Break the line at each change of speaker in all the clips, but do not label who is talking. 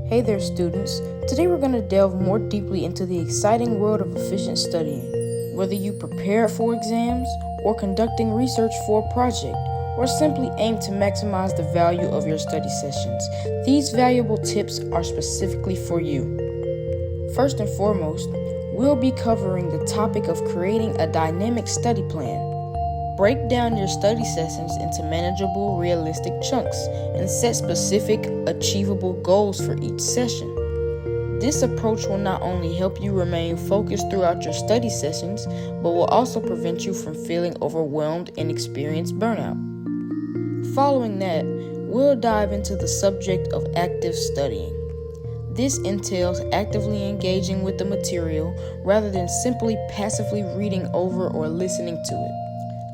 Hey there, students. Today we're going to delve more deeply into the exciting world of efficient studying. Whether you prepare for exams, or conducting research for a project, or simply aim to maximize the value of your study sessions, these valuable tips are specifically for you. First and foremost, we'll be covering the topic of creating a dynamic study plan. Break down your study sessions into manageable, realistic chunks and set specific, achievable goals for each session. This approach will not only help you remain focused throughout your study sessions, but will also prevent you from feeling overwhelmed and experience burnout. Following that, we'll dive into the subject of active studying. This entails actively engaging with the material rather than simply passively reading over or listening to it.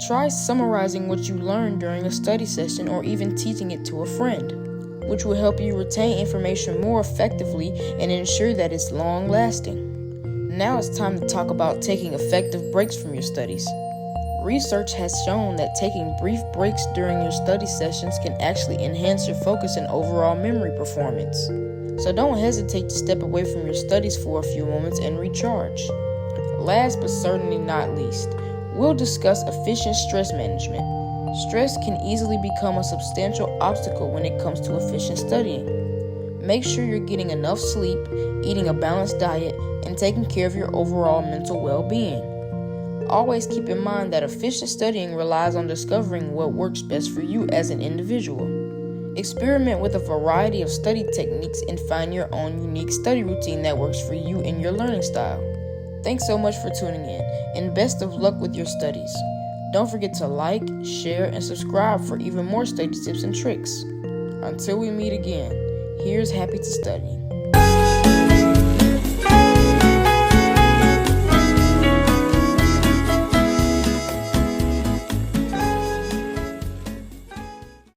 Try summarizing what you learned during a study session or even teaching it to a friend, which will help you retain information more effectively and ensure that it's long-lasting. Now it's time to talk about taking effective breaks from your studies. Research has shown that taking brief breaks during your study sessions can actually enhance your focus and overall memory performance. So don't hesitate to step away from your studies for a few moments and recharge. Last but certainly not least, we'll discuss efficient stress management. Stress can easily become a substantial obstacle when it comes to efficient studying. Make sure you're getting enough sleep, eating a balanced diet, and taking care of your overall mental well-being. Always keep in mind that efficient studying relies on discovering what works best for you as an individual. Experiment with a variety of study techniques and find your own unique study routine that works for you and your learning style. Thanks so much for tuning in, and best of luck with your studies. Don't forget to like, share, and subscribe for even more study tips and tricks. Until we meet again, here's happy to studying.